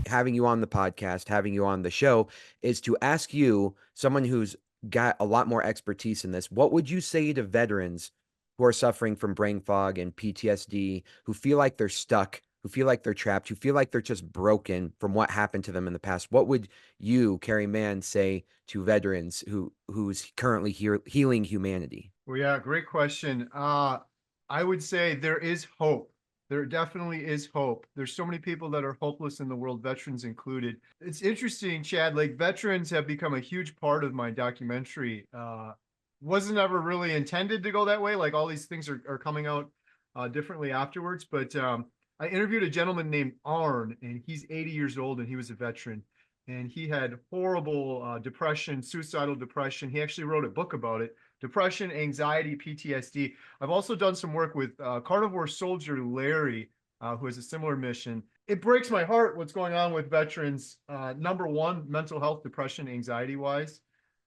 having you on the podcast, having you on the show, is to ask you, someone who's got a lot more expertise in this, what would you say to veterans who are suffering from brain fog and PTSD, who feel like they're stuck, who feel like they're trapped, who feel like they're just broken from what happened to them in the past? What would you, Kerry Mann, say to veterans who's currently healing humanity? Well, yeah, great question. I would say there is hope. There definitely is hope. There's so many people that are hopeless in the world, veterans included. It's interesting, Chad, like veterans have become a huge part of my documentary. Wasn't ever really intended to go that way. Like all these things are coming out differently afterwards. But I interviewed a gentleman named Arn, and he's 80 years old, and he was a veteran. And he had horrible depression, suicidal depression. He actually wrote a book about it. Depression, anxiety, PTSD. I've also done some work with Carnivore soldier Larry, who has a similar mission. It breaks my heart what's going on with veterans. Number one, mental health, depression, anxiety wise.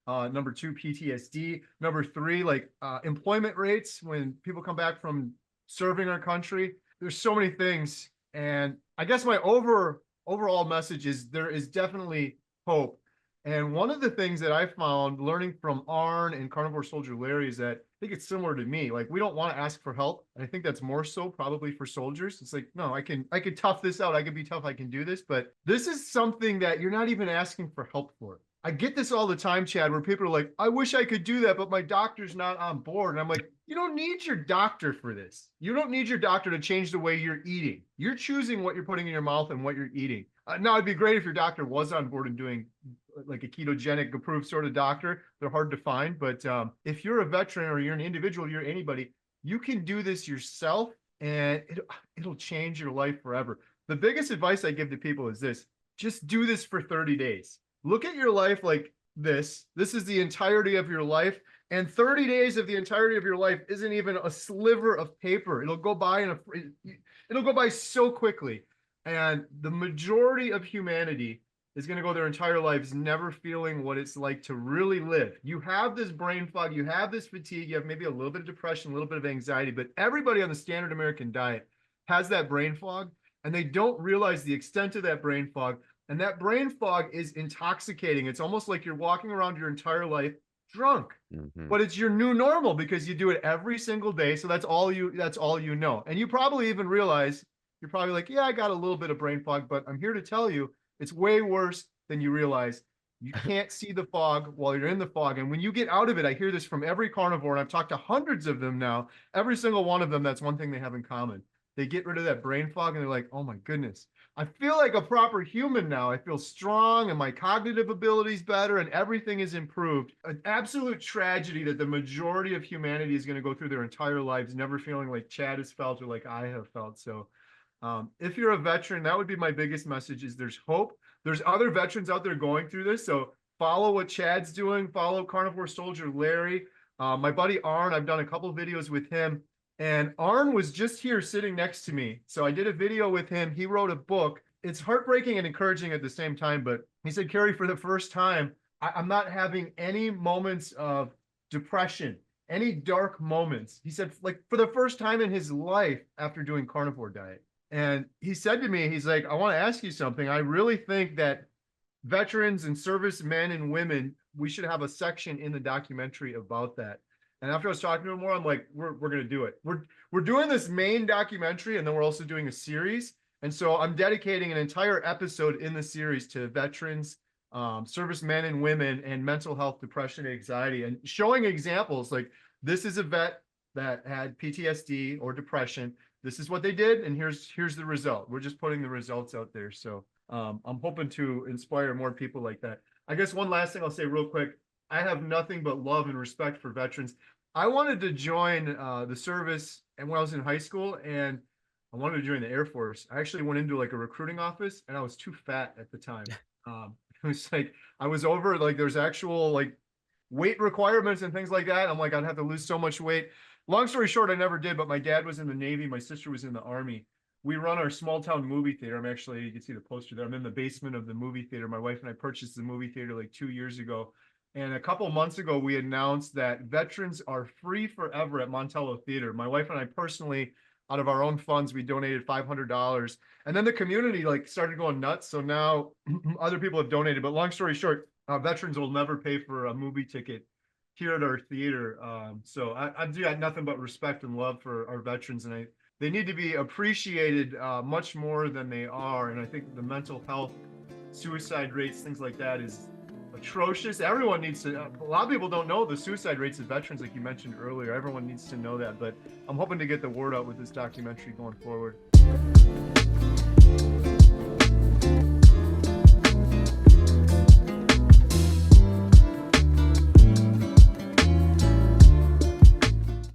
Number two, PTSD. Number three, like employment rates when people come back from serving our country. There's so many things. And I guess my overall message is there is definitely hope. And one of the things that I found learning from Arn and Carnivore Soldier Larry is that I think it's similar to me. Like we don't want to ask for help. And I think that's more so probably for soldiers. It's like, no, I can tough this out. I can be tough. I can do this. But this is something that you're not even asking for help for. I get this all the time, Chad, where people are like, I wish I could do that, but my doctor's not on board. And I'm like, you don't need your doctor for this. You don't need your doctor to change the way you're eating. You're choosing what you're putting in your mouth and what you're eating. Now, it'd be great if your doctor was on board and doing like a ketogenic approved sort of doctor. They're hard to find. But if you're a veteran or you're an individual, you're anybody, you can do this yourself and it'll change your life forever. The biggest advice I give to people is this: just do this for 30 days. Look at your life like this. This is the entirety of your life. And 30 days of the entirety of your life isn't even a sliver of paper. It'll go by it'll go by so quickly. And the majority of humanity is going to go their entire lives never feeling what it's like to really live. You have this brain fog, you have this fatigue, you have maybe a little bit of depression, a little bit of anxiety, but everybody on the standard American diet has that brain fog, and they don't realize the extent of that brain fog. And that brain fog is intoxicating. It's almost like you're walking around your entire life drunk. But it's your new normal because you do it every single day. So that's all you know. And you probably even realize, you're probably like, yeah, I got a little bit of brain fog, but I'm here to tell you it's way worse than you realize. You can't see the fog while you're in the fog. And when you get out of it, I hear this from every carnivore, and I've talked to hundreds of them now. Every single one of them, that's one thing they have in common. They get rid of that brain fog and they're like, oh my goodness, I feel like a proper human now. I feel strong and my cognitive ability's better and everything is improved. An absolute tragedy that the majority of humanity is going to go through their entire lives never feeling like Chad has felt or like I have felt. So if you're a veteran, that would be my biggest message: is there's hope. There's other veterans out there going through this. So follow what Chad's doing. Follow Carnivore Soldier Larry. My buddy Arn, I've done a couple videos with him. And Arn was just here sitting next to me. So I did a video with him. He wrote a book. It's heartbreaking and encouraging at the same time. But he said, Kerry, for the first time, I'm not having any moments of depression, any dark moments. He said, like, for the first time in his life after doing carnivore diet. And he said to me, he's like, I want to ask you something. I really think that veterans and service men and women, we should have a section in the documentary about that. And after I was talking to him more, I'm like, we're going to do it. We're doing this main documentary, and then we're also doing a series. And so I'm dedicating an entire episode in the series to veterans, service men and women, and mental health, depression, anxiety, and showing examples like this is a vet that had PTSD or depression. This is what they did, and here's the result. We're just putting the results out there. So I'm hoping to inspire more people like that. I guess one last thing I'll say real quick. I have nothing but love and respect for veterans. I wanted to join the service, and when I was in high school, and I wanted to join the Air Force. I actually went into like a recruiting office, and I was too fat at the time. It was like I was over, like there's actual like weight requirements and things like that. I'm like, I'd have to lose so much weight. Long story short, I never did, but my dad was in the Navy. My sister was in the Army. We run our small town movie theater. I'm actually, you can see the poster there. I'm in the basement of the movie theater. My wife and I purchased the movie theater like 2 years ago. And a couple of months ago, we announced that veterans are free forever at Montello Theater. My wife and I personally out of our own funds, we donated $500, and then the community like started going nuts. So now other people have donated. But long story short, veterans will never pay for a movie ticket here at our theater. So I do have nothing but respect and love for our veterans, and they need to be appreciated much more than they are. And I think the mental health, suicide rates, things like that is atrocious. Everyone needs to, a lot of people don't know the suicide rates of veterans, like you mentioned earlier. Everyone needs to know that, but I'm hoping to get the word out with this documentary going forward.